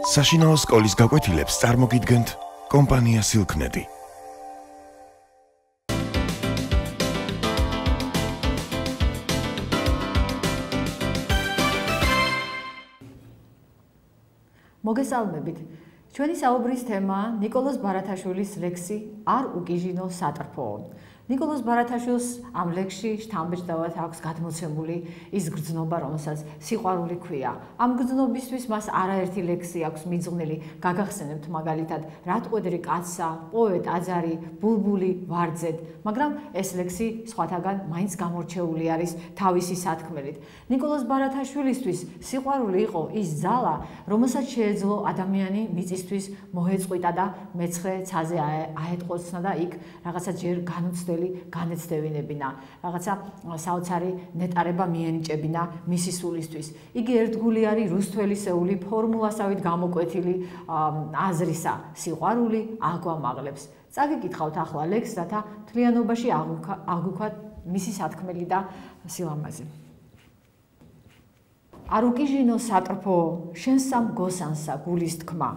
საშინაო სკოლის გაკვეთილებს წარმოგიდგენთ კომპანია Silknet. მოგესალმებით. ჩვენი საუბრის თემაა ნიკოლოზ ბარათაშვილის ლექსი არ უკიჟინო სატრფო. ნიკოლოზ ბარათაშვილს ამ ლექსში შთამბეჭდავად აქვს გადმოცემული ის გრძნობა, რომელსაც სიყვარული ქვია. ამ გრძნობისთვის მას არაერთი ლექსი აქვს მიძღვნილი. გაგახსენებთ მაგალითად რატყვედრი კაცსა, პოეტ აძარი, ბულბული ვარძედ, მაგრამ ეს ლექსი სხვათაგან მაინც გამორჩეული არის თავისი სათქმელით. ნიკოლოზ ბარათაშვილისთვის სიყვარული იყო ის ძალა, რომელსაც შეეძლო ადამიანი მიწისთვის მოეწყვიტა და მეცხრე ცაზე აეტყოცნა და იქ რაღაცა ჯერ განუცდელი განეცდევინებინა, რაღაცა საოცარი ნეტარება მიენიჭებინა მისი სულისთვის. იგი ერთგული არის რუსთველისეული ფორმულასავით გამოკვეთილი აზრისა, სიყვარული აგვამაღლებს. წაგიკითხავთ ახლა ლექსს, რათა მთლიანობაში აგვიქვათ მისი სათქმელი და სილამაზე. არ უკიჟინო სატრფო, შენსა მგოსანსა გულის თქმა.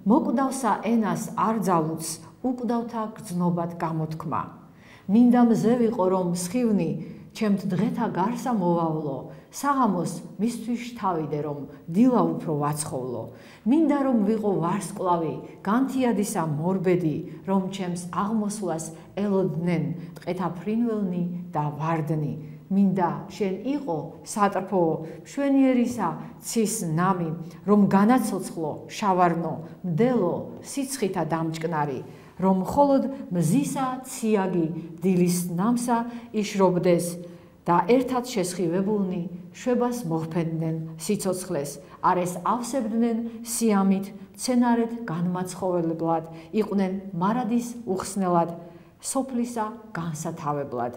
მოკვდავსა ენას არ ძალუც, უკვდავთა გრძნობად გამოთქმა. მინდა მზე ვიყო რომ სხივნი, ჩემთ დღეთა გარსა მოვავლო, საღამოს მისთვის შთავიდე რომ დილა უფრო ვაცხოვლო. მინდა რომ ვიყო ვარსკვლავი, განთიადისა მორბედი, რომ ჩემს აღმოსვლას ელოდნენ ტყეთა ფრინველნი და ვარდნი. მინდა შენ იყო სატრფო, მშვენიერისა ცის ნამი, რომ განაცოცხლო შავარნო, მდელო სიცხითა დამჭკნარი. რომ მხოლოდ მზისა ციაგი დილის ნამსა იშრობდეს და ერთად შესხივებულნი შვებას მოჰფენდნენ სიცოცხლეს, არეს ავსებდნენ სიამით, მცენარეთ განმაცხოვებლად, იყვნენ მარადის უხსნელად, სოფლისა განსათავებლად.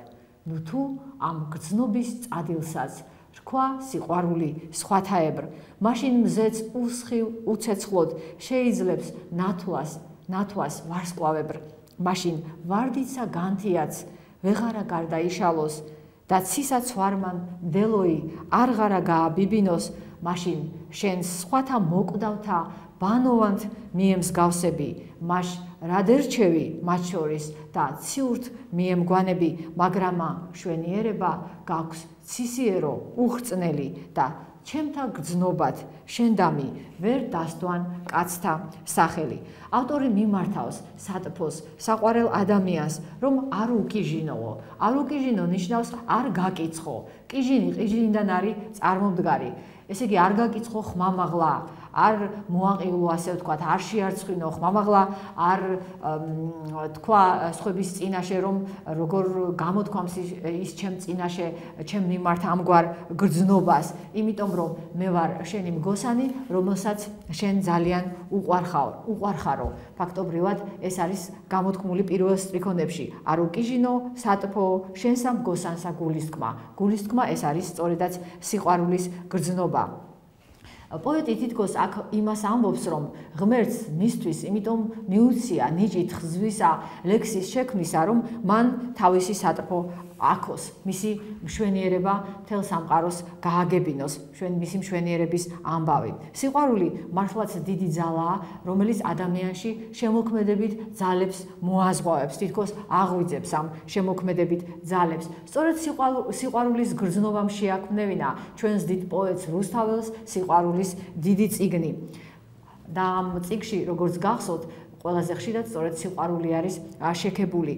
ნუ თუ ამ გრძნობის წადილსაც რქვა სიყვარული სხვათაებრ, მაშინ მზეც უსხივ უცეცხლოდ შეიძლებს ნათვას ვარსკვლავებრ, მაშინ ვარდიცა განთიაც ვეღარა გარდაიშალოს და ცისაც ვარმან დელოი არღარა გააბიბინოს, მაშინ შენს სხვათა მოკვდავთა ბანოვანთ მიემსგავსები, მაშ რადერჩევი მათ შორის და ციურთ მიემგვანები, მაგრამა შვენიერება გაქვს ცისიერო უხრწნელი და ჩემთა გრძნობად შენდამი ვერ დასდვან კაცთა სახელი. ავტორი მიმართავს სატრფოს, საყვარელ ადამიანს, რომ არ უკიჟინოო. არ უკიჟინო ნიშნავს არ გაკიცხო. კიჟინი ყიჟინიდან არის წარმომდგარი. ესე იგი არ გაკიცხო ხმამაღლა, არ მოაყივლო, ასე ვთქვათ, არ შეარცხინო ხმამაღლა, არ თქვა სხვების წინაშე, რომ როგორ გამოთქვამს ის ჩემ წინაშე, ჩემ მიმართ ამგვარ გრძნობას, იმიტომ რომ მე ვარ შენი მგოსანი, რომელსაც შენ ძალიან უყვარხარო. ფაქტობრივად ეს არის გამოთქმული პირველ სტრიქონებში. არ უკიჟინო სატრფო, შენსა მგოსანსა გულის თქმა. გულის თქმა ეს არის სწორედაც სიყვარულის გრძნობა. პოეტი თითქოს აქ იმას ამბობს, რომ ღმერთს მისთვის იმიტომ მიუცია ნიჭით ხზვისა ლექსის შექმნისა, რომ მან თავისი სატრფო აქოს, მისი მშვენიერება მთელ სამყაროს გააგებინოს, მისი მშვენიერების ამბავი. სიყვარული მართლაც დიდი ძალაა, რომელიც ადამიანში შემოქმედებით ძალებს მოაზღვავებს, თითქოს აღვიძებს ამ შემოქმედებით ძალებს. სწორედ სიყვარულის გრძნობამ შეაქმნევინა ჩვენს დიდ პოეტს რუსთაველს სიყვარულის დიდი წიგნი. და ამ წიგნში, როგორც გახსოვთ, ყველაზე ხშირად სწორედ სიყვარული არის შექებული.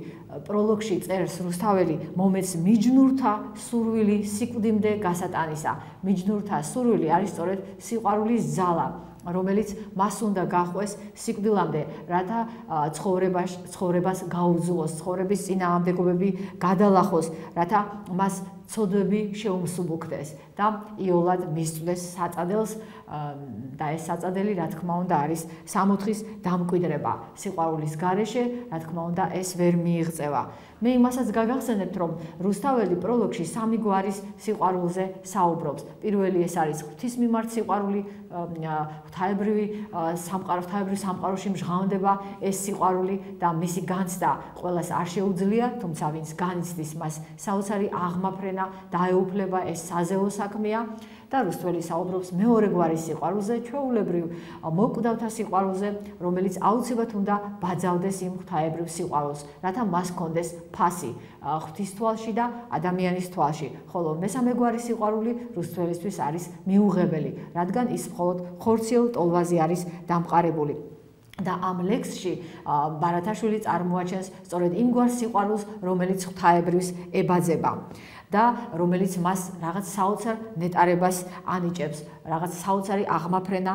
პროლოგში წერს რუსთაველი, მომეც მიჯნურთა სურვილი სიკვდიმდე გასატანისა. მიჯნურთა სურვილი არის სწორედ სიყვარულის ძალა, რომელიც მას უნდა გახვეს სიკვდილამდე, რათა ცხოვრებას გაუძლოს, ცხოვრების წინააღმდეგობები გადალახოს, რათა მას ცოდვები შეუმსუბუქდეს და იოლად მისწვდეს საწადელს და ეს საწადელი, რა თქმა უნდა, არის სამოთხის დამკვიდრება. სიყვარულის გარეშე, რა თქმა უნდა, ეს ვერ მიიღწევა. მე იმასაც გაგახსენებთ, რომ რუსთაველი პროლოგში სამი გვარის სიყვარულზე საუბრობს. პირველი ეს არის ღვთის მიმართ სიყვარული, ღვთაებრივი სამყაროში მჟღავნდება ეს სიყვარული და მისი განცდა ყველას არ შეუძლია, თუმცა ვინც განიცდის, მას საოცარი აღმაფრენა დაეუფლება, ეს საზეო საქმეა. და რუსთველი საუბრობს მეორე გვარის სიყვარულზე, ჩვეულებრივ მოკვდავთა სიყვარულზე, რომელიც აუცილებლად უნდა ბაძავდეს იმ ღვთაებრივ სიყვარულს, რათა მას ჰქონდეს ფასი ღვთის თვალში და ადამიანის თვალში. ხოლო მესამე გვარის სიყვარული რუსთველისთვის არის მიუღებელი, რადგან ის მხოლოდ ხორციელ ტოლვაზე არის დამყარებული. და ამ ლექსში ბარათაშვილი წარმოაჩენს სწორედ იმ გვარ სიყვარულს, რომელიც ღვთაებრივს ებაძება და რომელიც მას რაღაც საოცარ ნეტარებას ანიჭებს, რაღაც საოცარი აღმაფრენა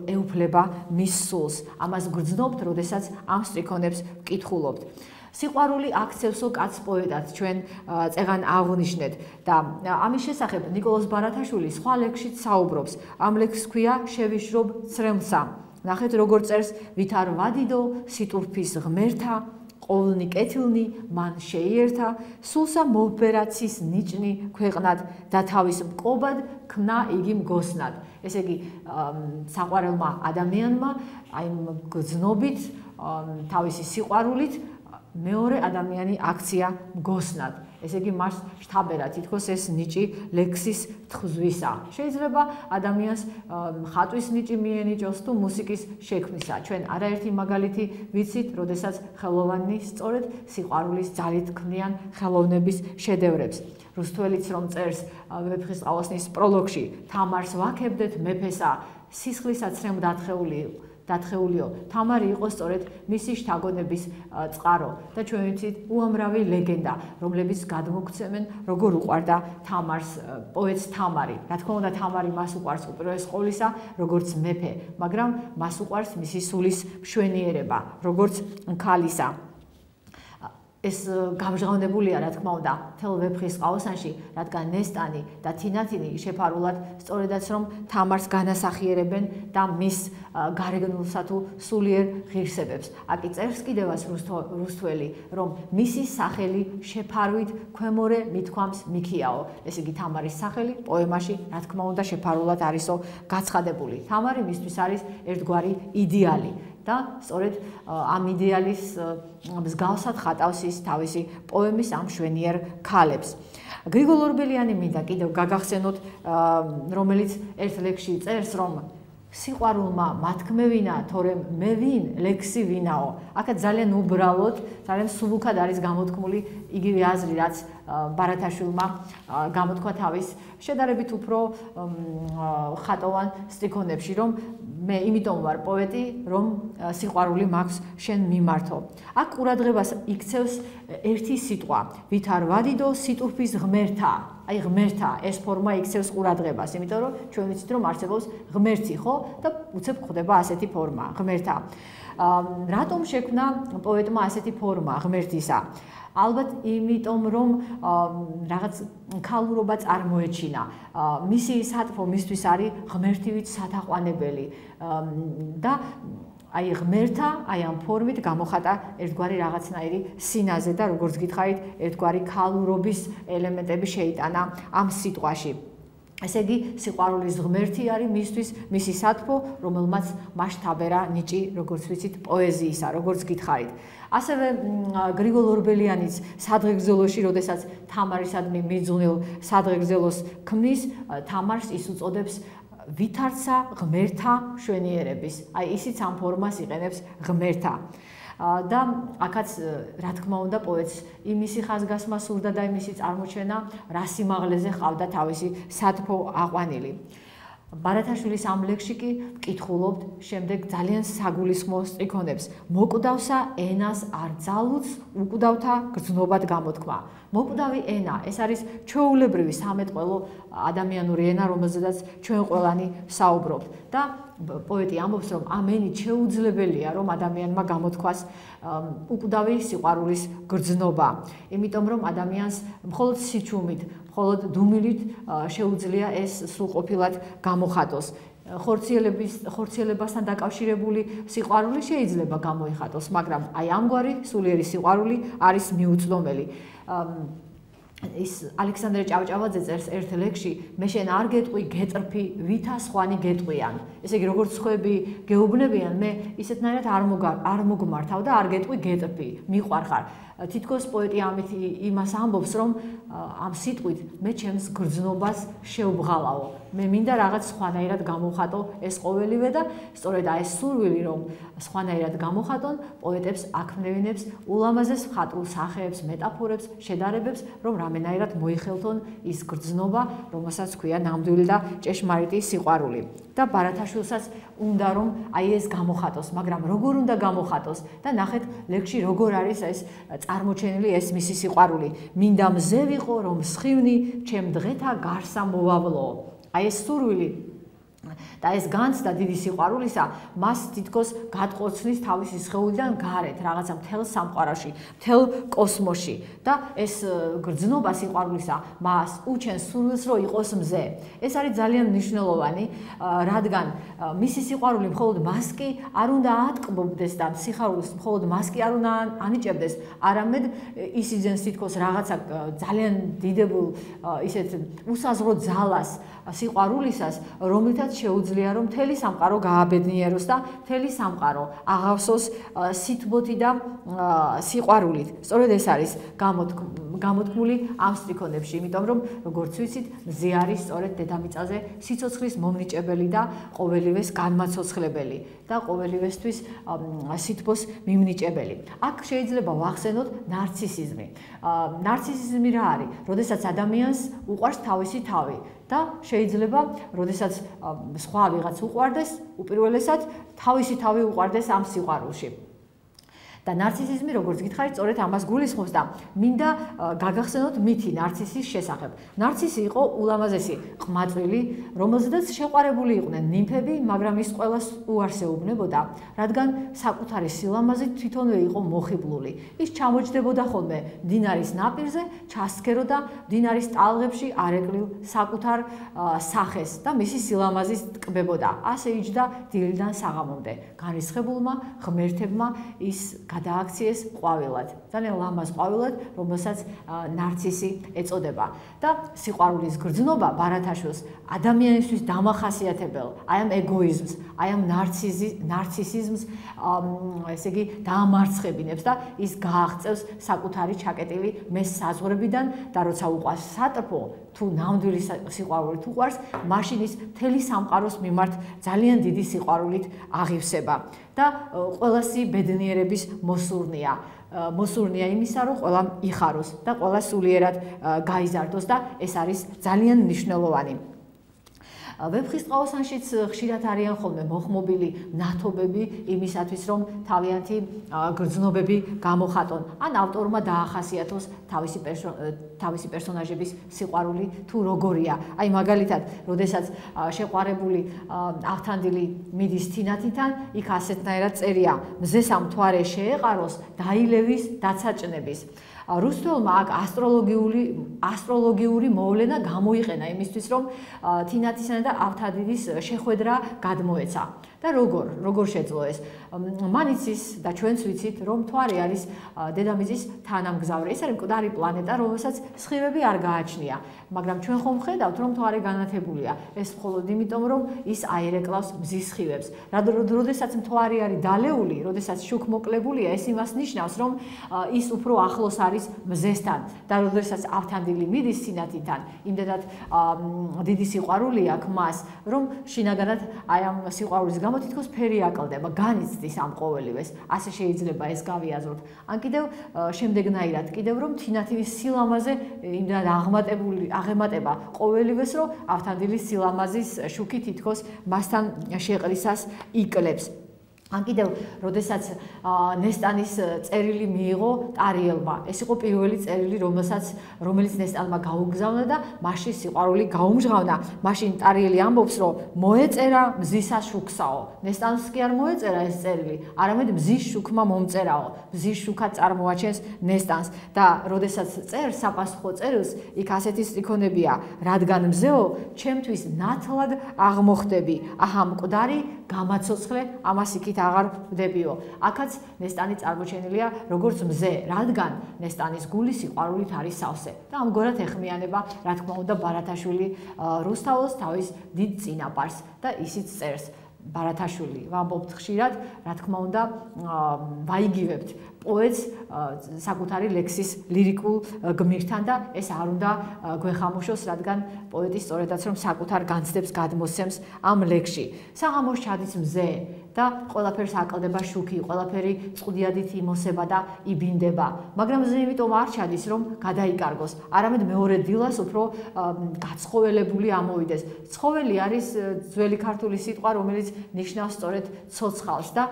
ეუფლება მის სულს. ამას გრძნობთ, როდესაც ამ სტრიქონებს ვკითხულობთ. სიყვარული აქცევსო კაც პოეტად ჩვენ წეგან აღვნიშნეთ და ამის შესახებ ნიკოლოზ ბარათაშვილი სხვა ლექსშიც საუბრობს. ამ ლექსს ჰქვია შევიშრობ ცრემლსა. ნახეთ როგორ წერს, ვით არ ვადიდო სიტურფის ღმერთა, ყოვლნი კეთილნი მან შეიერთა, სულსა მოვბერა ცის ნიჭნი ქვეყნად და თავის მკობად ქმნა იგი მგოსნად. ესე იგი საყვარელმა ადამიანმა აი გრძნობით თავისი სიყვარულით მეორე ადამიანი აქცია მგოსნად. ესე იგი მას შთაბერა თითქოს ეს ნიჭი ლექსის თხზვისა. შეიძლება ადამიანს ხატვის ნიჭი მიენიჭოს თუ მუსიკის შექმნისა. ჩვენ არაერთი მაგალითი ვიცით, როდესაც ხელოვანი სწორედ სიყვარულის ძალით ქმნიან ხელოვნების შედევრებს. რუსთველიც რომ წერს ვეფხისტყაოსნის პროლოგში, თამარს ვაქებდეთ მეფესა, სისხლისა ცრემ დათხეულიო, თამარი იყო სწორედ მისი შთაგონების წყარო და ჩვენ ვიცით უამრავი ლეგენდა, რომლებიც გადმოგცემენ, როგორ უყვარდა თამარს პოეტს თამარი. რა თქმა უნდა, თამარი მას უყვარს უპირველეს ყოვლისა, როგორც მეფე, მაგრამ მას უყვარს მისი სულის მშვენიერება, როგორც ქალისა. ეს გამჟღავნებულია, რა თქმა უნდა, მთელ ვეფხისტყაოსანში, რადგან ნესტანი და თინათინი შეფარულად სწორედაც რომ თამარს განასახიერებენ და მის გარეგნულსა თუ სულიერ ღირსებებს. აკი წერს კიდევაც რუსთველი, რომ მისი სახელი შეფარვით ქვემორე მithქვამს მიქიაო. ესე იგი თამარის სახელი პოემაში, რა თქმა უნდა, შეფარულად არისო გაცხადებული. თამარი მისთვის არის ერთგვარი იდეალი. და სწორედ ამ იდეალის მსგავსად ხატავს ის თავისი პოემის ამ მშვენიერ ქალებს. გრიგოლ ორბელიანი მინდა კიდევ გაგახსენოთ, რომელიც ერთ ლექსში წერს, რომ სიყვარულმა მათქმევინა, თორემ მე ვინ, ლექსი ვინაო. აქაც ძალიან უბრალოდ, ძალიან სულუქად არის გამოთქმული იგივე აზრი, რაც ბარათაშვილმა გამოთქვა თავის შედარებით უფრო ხატოვან სტრიქონებში, რომ მე იმიტომ ვარ პოეტი, რომ სიყვარული მაქვს შენ მიმართო. აქ ყურადღებას იქცევს ერთი სიტყვა, ვით არ ვადიდო სიტურფის ღმერთა. აი ღმერთა ეს ფორმა იქცევს ყურადღებას, იმიტომ რომ ჩვენ ვიცით რომ არსებობს ღმერთი, ხო? და უცებ ხდება ასეთი ფორმა, ღმერთა. რატომ შექმნა პოეტმა ასეთი ფორმა ღმერთისა? ალბათ იმიტომ რომ რაღაც ქალურობა წარმოეჩინა. მისი სათფო მისთვის არის ღმერთივით სათაყვანებელი და აი ღმერთა, აი ამ ფორმით გამოხატა ერთგვარი რაღაცნაირი სინაზე და როგორც გითხარით, ერთგვარი ქალურობის ელემენტები შეიტანა ამ სიტყვაში. ესე იგი, სიყვარულის ღმერთი არის მისთვის მისი სათფო, რომელმაც მასშტაბერა ნიჭი, როგორც ვიცით, პოეზიისა, როგორც გითხარით. ასევე გრიგოლ ორბელიანიც სადღეგრძელოში, როდესაც თამარისადმი მიძღვნილ სადღეგრძელოს ქმნის, თამარს ის უწოდებს ვითარცა ღმერთა მშვენიერების. აი ისიც ამ ფორმას იყენებს ღმერთა. და აქაც რა თქმა უნდა პოეტს იმისი ხაზგასმა სურდა და იმისი წარმოჩენა, რა სიმაღლეზე ყავდა თავისი სათფო აყვანილი. ბარათაშვილის ამ ლექსში კი ვკითხულობთ შემდეგ ძალიან საგულისხმო სტრიქონებს. მოკვდავსა ენას არ ძალუც უკვდავთა გრძნობად გამოთქმა. მოკვდავი ენა, ეს არის ჩვეულებრივი სამეთყველო ადამიანური ენა, რომელზედაც ჩვენ ყველანი ვსაუბრობთ და პოეტი ამბობს, რომ ამ ენით შეუძლებელია, რომ ადამიანმა გამოთქვას უკვდავი სიყვარულის გრძნობა. იმიტომ რომ ადამიანს მხოლოდ სიჩუმით, მხოლოდ დუმილით შეუძლია ეს სრულყოფილად გამოხატოს. ხორციელებასთან დაკავშირებული სიყვარული შეიძლება გამოიხატოს, მაგრამ აი ამგვარი სულიერი სიყვარული არის მიუწვდომელი. ის ალექსანდრე ჭავჭავაძე წერს ერთ ლექსში, მე შენ არ გეტყვი გეტრფი, ვითა სხვანი გეტყვიან. ესე იგი, როგორც სხვები გეუბნებიან, მე ისეთნაირად არ მოგმართავ და არ გეტყვი გეტრფი, მიყვარხარ. თითქოს პოეტი ამით იმას ამბობს, რომ ამ სიტყვით მე ჩემს გრძნობას შევბღალავო. მე მინდა რაღაც სხვანაირად გამოვხატო ეს ყოველივე და სწორედ ეს სურვილი რომ სხვანაირად გამოვხატონ პოეტებს აქმნევინებს ულამაზეს მხატვრულ სახეებს, მეტაფორებს, შედარებებს, რომ რამენაირად მოიხელთონ ის გრძნობა, რომელსაც ქვია ნამდვილი და ჭეშმარიტი სიყვარული. და ბარათაშვილსაც უნდა რომ აი ეს გამოხატოს, მაგრამ როგორ უნდა გამოხატოს და ნახეთ ლექსში როგორ არის ეს წარმოჩენილი ეს მისი სიყვარული. მინდა მზე ვიყო რომ სხივნი ჩემ დღეთა გარსა მოვავლო. აი ეს სურვილი და ეს განცდა დიდი სიყვარულისა მას თითქოს გადყორცნის თავისი სხეულიდან გარეთ რაღაცა მთელ სამყაროში, მთელ კოსმოსში და ეს გრძნობა სიყვარულისა მას უჩენს სურვილს რომ იყოს მზე. ეს არის ძალიან მნიშვნელოვანი, რადგან მისი სიყვარული მხოლოდ მას კი არ უნდა ატკბობდეს და სიხარულს მხოლოდ მას კი არ უნდა ანიჭებდეს, არამედ ის იძენს თითქოს რაღაცა ძალიან დიდებულ ისეთ უსაზღვრო ძალას სიყვარულისას, რომლითაც შეუძლია რომ მთელი სამყარო გააბედნიეროს და მთელი სამყარო აღავსოს სითბოთი და სიყვარულით. სწორედ ეს არის გამოთქმული ამ სტრიქონებში, იმიტომ რომ როგორც ვიცით, მზე არის სწორედ დედამიწაზე სიცოცხლის მომნიჭებელი და ყოველივეს განმაცოცხლებელი და ყოველივესთვის სითბოს მიმნიჭებელი. აქ შეიძლება ვახსენოთ ნარცისიზმი. ნარცისიზმი რა არის? როდესაც ადამიანს უყვარს თავისი თავი და შეიძლება, როდესაც სხვა ვიღაც უყვარდეს, უპირველესად თავისი თავი უყვარდეს ამ სიყვარულში. და ნარცისიზმი, როგორც გითხარით, სწორედ ამას გულისხმობს და მინდა გაგახსენოთ მითი ნარცისის შესახებ. ნარცისი იყო ულამაზესი ყმაწვილი, რომელზედაც შეყვარებული იყვნენ ნიმფები, მაგრამ ის ყველას უარს ეუბნებოდა, რადგან საკუთარი სილამაზით თვითონვე იყო მოხიბლული. ის ჩამოჯდებოდა ხოლმე მდინარის ნაპირზე, ჩასქეროდა მდინარის ტალღებში არეკლილ საკუთარ სახეს და მისი სილამაზით ტკბებოდა. ასე იჯდა დილიდან საღამომდე. განრისხებულმა ღმერთებმა ის გადააქციეს ყვავილად, ძალიან ლამაზ ყვავილად, რომელსაც ნარცისი ეწოდება. და სიყვარულის გრძნობა ბარათაშვილს ადამიანისთვის დამახასიათებელ, აი ამ ეგოიზმს, აი ამ ნარცისიზმს, ესე იგი, დაამარცხებინებს და ის გააღწევს საკუთარი ჩაკეტილი მეს საზღვრებიდან და როცა უყვარს სატრფო, თუ ნამდვილი სიყვარული თუ უყვარს, მაშინ ის მთელი სამყაროს მიმართ ძალიან დიდი სიყვარულით აღივსება და ყველასი ბედნიერების მოსურნია იმისა, რომ ყველამ იხაროს და ყველა სულიერად გაიზარდოს და ეს არის ძალიან მნიშვნელოვანი. ვეფხისტყაოსანშიც ხშირად არიან ხოლმე მოხმობილი ნათობები იმისათვის, რომ თავიანთი გრძნობები გამოხატონ, ან ავტორმა დაახასიათოს თავისი პერსონაჟების სიყვარული თუ როგორია. აი მაგალითად, როდესაც შეყვარებული ავთანდილი მიდის თინათინთან, იქ ასეთნაირად წერია: მზესა მთვარე შეეყაროს, დაილევის დაცაჭნების. რუსთველმა აქ ასტროლოგიური მოვლენა გამოიყენა იმისთვის, რომ თინათისა და ავთანდილის შეხვედრა გადმოეცა. და როგორ შეძლო ეს? მან იცის და ჩვენც ვიცით, რომ მთვარე არის დედამიწის თანამგზავრი. ეს არის მკვდარი პლანეტა, რომელსაც სხივები არ გააჩნია. მაგრამ ჩვენ ხომ ხედავთ, რომ მთვარე განათებულია. ეს მხოლოდ იმიტომ, რომ ის აირეკლავს მზის სხივებს. როდესაც მთვარე არის დალეული, როდესაც შუქმოკლებულია, ეს იმას ნიშნავს, რომ ის უფრო ახლოს არის მზესთან. და როდესაც ავთანდილი მიდის თინათინთან, იმდენად დიდი სიყვარული აქვს მას, რომ შინაგანად აი ამ სიყვარულის გამო თითქოს ფერი აკლდება, განიცდის ამ ყოველივეს. ასე შეიძლება ეს გავიაზროთ. ან კიდევ შემდეგნაირად, კიდევ რომ თინათინის სილამაზე იმდენად აღემატება ყოველივეს, რომ ავთანდილის სილამაზის შუქი თითქოს მასთან შეყრისას იკლებს. ან კიდევ, როდესაც ნესტანის წერილი მიიღო ტარიელმა, ეს იყო პირველი წერილი, რომელიც ნესტანმა გაუგზავნა და მასში სიყვარული გაუმჟღავნა. მაშინ ტარიელი ამბობს, რომ მოეწერა მზისა შუქსაო. ნესტანს კი არ მოეწერა ეს წერილი, არამედ მზის შუქმა მომწერაო. მზის შუქად წარმოაჩენს ნესტანს და როდესაც წერს საპასუხო წერილს, იქ ასეთი სტრიქონებია: რადგან მზეო, ჩემთვის ნათლად აღმოხდები, აჰა მკვდარი გამაცოცხლე, ამას იქით აღარ ვდებიო. აქაც ნესტანი წარმოჩენილია როგორც მზე, რადგან ნესტანის გული სიყვარულით არის სავსე. და ამგვარად ეხმიანება, რა თქმა უნდა, ბარათაშვილი რუსთაველს თავის დიდ წინაპარს და ისიც წერს. ბარათაშვილი, ვამბობთ ხშირად, რა თქმა უნდა, ვაიგივებთ პოეტს საკუთარი ლექსის ლირიკულ გმირთან და ეს არ უნდა გვეხამუშოს, რადგან პოეტი სწორედაც რომ საკუთარ განცდებს გადმოსცემს ამ ლექსში. საღამოს ჩადის მზე და ყველაფერს აკლდება შუქი, ყველაფერი წყუდიადით იმოსება და იბინდება. მაგრამ მზე იმიტომ არ ჩადის, რომ გადაიკარგოს, არამედ მეორე დილას უფრო გაცხოველებული ამოვიდეს. ცხოველი არის ძველი ქართული სიტყვა, რომელიც ნიშნავს სწორედ ცოცხალს და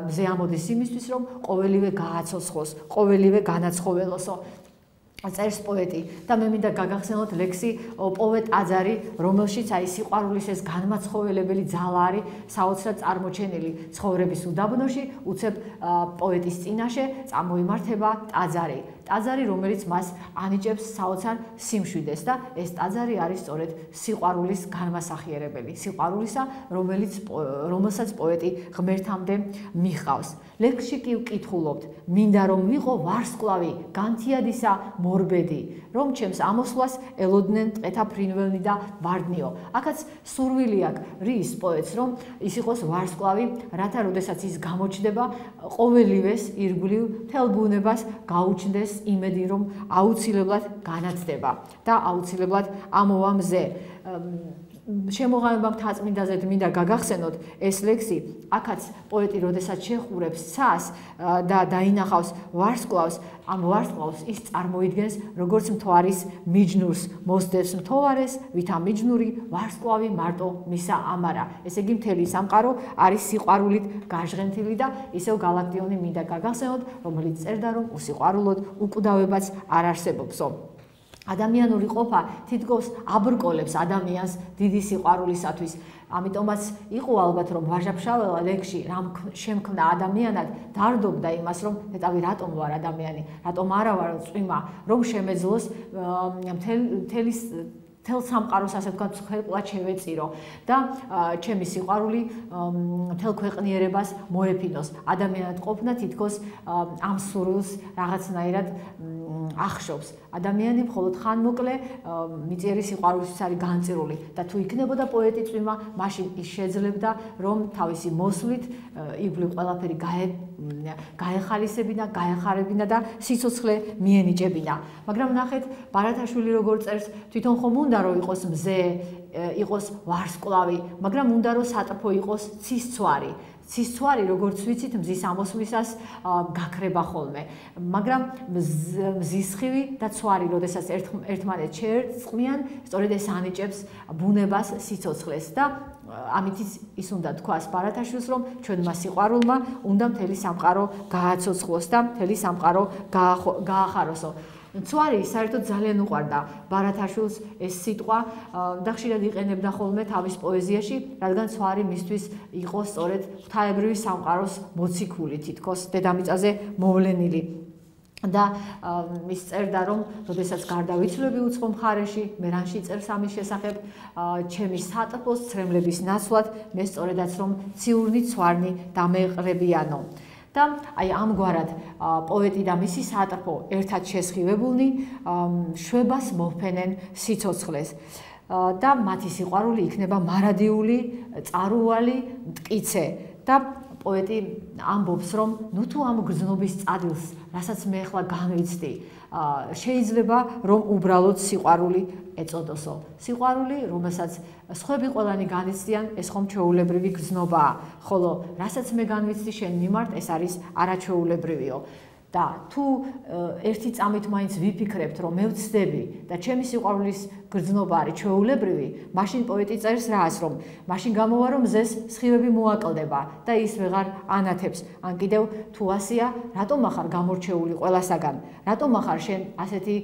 მზე ამოდის იმისთვის, რომ ყოველივე გააცოცხლოს, ყოველივე განაცხოველოსო. წერს პოეტი და მე მინდა გაგახსენოთ ლექსი პოვე ტაძარი, რომელშიც აი სიყვარულის ეს განმაცხოველებელი ძალა არის საოცრად წარმოჩენილი ცხოვრების უდაბნოში, უცებ პოეტის წინაშე წამოიმართება ტაძარი. ტაძარი, რომელიც მას ანიჭებს საოცარ სიმშვიდეს და ეს ტაძარი არის სწორედ სიყვარულის განმასახიერებელი, სიყვარულისა, რომელსაც პოეტი ღმერთამდე მიჰყავს. ლექსში კი ვკითხულობთ, მინდა რომ ვიყო ვარსკვლავი, განთიადისა მორბედი, რომ ჩემს ამოსვლას ელოდნენ ტყეთა ფრინველნი და ვარდნიო. აქაც სურვილი აქვს რის პოეტს, რომ ის იყოს ვარსკვლავი, რათა როდესაც ის გამოჩნდება, ყოველივეს ირგვლივ მთელ ბუნებას გაუჩნდეს იმედი, რომ აუცილებლად განათდება და აუცილებლად ამოვა მზე. შემოღალება მთაწმინდაზე მინდა გაგახსენოთ ეს ლექსი, აქაც პოეტი როდესაც შეხურებს ცას და დაინახავს ვარსკვლავს, ამ ვარსკვლავს ის წარმოიდგენს როგორც მთვარის მიჯნურს, მოსდევს მთვარეს, ვითა მიჯნური ვარსკვლავი მარტო მისა ამარა. ესე იგი მთელი სამყარო არის სიყვარულით გაჟღენთილი და ისევ გალაქტიონი მინდა გაგახსენოთ, რომელიც წერდა, რომ უსიყვარულოდ უკვდავებაც არ არსებობსო. ადამიანური ყოფა თითქოს აბრკოლებს ადამიანს დიდი სიყვარულისათვის. ამიტომაც იყო ალბათ რომ ვაჟა-ფშაველა ლექსში რამ შემქმნა ადამიანად დარდობდა იმას რომ ნეტავი რატომ ვარ ადამიანი, რატომ არა ვარ წვიმა, რომ შემეძლოს მთელ სამყაროს ასე ვთქვათ ხელყლად შევეწირო და ჩემი სიყვარული მთელ ქვეყნიერებას მოეფინოს. ადამიანად ყოფნა თითქოს ამ სურვილს რაღაცნაირად ახშობს. ადამიანი მხოლოდ ხანმოკლე მიწიერი სიყვარულისთვის არის განწირული და თუ იქნებოდა პოეტი წვიმა, მაშინ ის შეძლებდა რომ თავისი მოსვლით იგვლივ ყველაფერი გაეხალისებინა, გაეხარებინა და სიცოცხლე მიენიჭებინა. მაგრამ ნახეთ, ბარათაშვილი როგორ წერს, თვითონ ხომ უნდა რომ იყოს მზე, იყოს ვარსკვლავი, მაგრამ უნდა რომ სატრფო იყოს ცისცვარი. ცისცვარი, როგორც ვიცით, მზის ამოსვლისას გაქრება ხოლმე. მაგრამ მზისხივი და ცვარი, როდესაც ერთმანეთს შეერწყმიან, სწორედ ეს ანიჭებს ბუნებას, სიცოცხლეს და ამითიც ის უნდა თქვას ბარათაშვილს, რომ ჩვენმა სიყვარულმა უნდა მთელი სამყარო გააცოცხლოს და მთელი სამყარო გაახაროსო. ცვარი საერთოდ ძალიან უყვარდა ბარათაშვილს ეს სიტყვა და ხშირად იყენებდა ხოლმე თავის პოეზიაში, რადგან ცვარი მისთვის იყო სწორედ ღვთაებრივი სამყაროს მოციქული, თითქოს დედამიწაზე მოვლენილი. და ის წერდა რომ როდესაც გარდავიცვლები უცხო მხარეში, მერანში წერს ამის შესახებ, ჩემი სატრფოს ცრემლების ნაცვლად მე სწორედაც რომ ციურნი ცვარნი დამეყრებიანო. და აი ამგვარად პოეტი და მისი სატრფო ერთად შესხივებულნი შვებას მოჰფენენ სიცოცხლეს და მათი სიყვარული იქნება მარადიული, წარუვალი, მტკიცე და პოეტი ამბობს რომ ნუ თუ ამ გრძნობის წადილს, რასაც მე ახლა განვიცდი, შეიძლება რომ უბრალოდ სიყვარული ეწოდოსო. სიყვარული, რომელსაც სხვები ყველანი განიცდიან, ეს ხომ ჩვეულებრივი გრძნობაა, ხოლო რასაც მე განვიცდი შენ მიმართ, ეს არის არაჩვეულებრივიო. და თუ ერთი წამით მაინც ვიფიქრებთ, რომ მე ვცდები და ჩემი სიყვარულის გრძნობა არის ჩვეულებრივი, მაშინ პოეტი წერს რას, რომ მაშინ გამოვა რომ მზეს სხივები მოაკლდება და ის ვეღარ ანათებს. ან კიდევ თუ ასია, რატომ ახარ გამორჩეული ყველასაგან? რატომ ახარ შენ ასეთი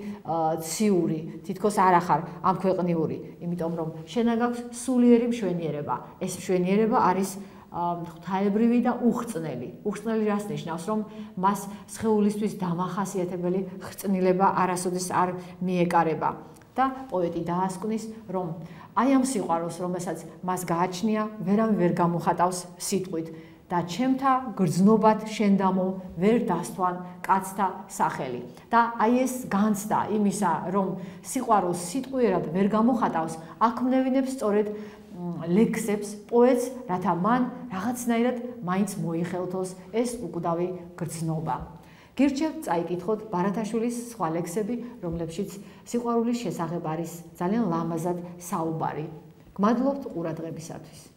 ციური, თითქოს არ ახარ ამ ქვეყნიური? იმიტომ რომ შენ გაქვს სულიერი მშვენიერება. ეს მშვენიერება არის ღვთაებრივი და უხრწნელი. უხრწნელი რას ნიშნავს, რომ მას სხეულისთვის დამახასიათებელი ხრწნილება არასოდეს არ მიეკარება. და პოეტი დაასკვნის, რომ აი ამ სიყვარულს, რომელსაც მას გააჩნია, ვერავინ ვერ გამოხატავს სიტყვით და ჩემთა გრძნობად შენდამო ვერ დასთვან კაცთა სახელი. და აი ეს განცდა იმისა, რომ სიყვარულს სიტყვიერად ვერ გამოხატავს, აქმნევინებს სწორედ ლექსებს პოეტს, რათა მან რაღაცნაირად მაინც მოიხელთოს ეს უკვდავი გრძნობა. გირჩევთ წაიკითხოთ ბარათაშვილის სხვა ლექსები, რომლებშიც სიყვარულის შესახებ არის ძალიან ლამაზად საუბარი. გმადლობთ ყურადღებისათვის.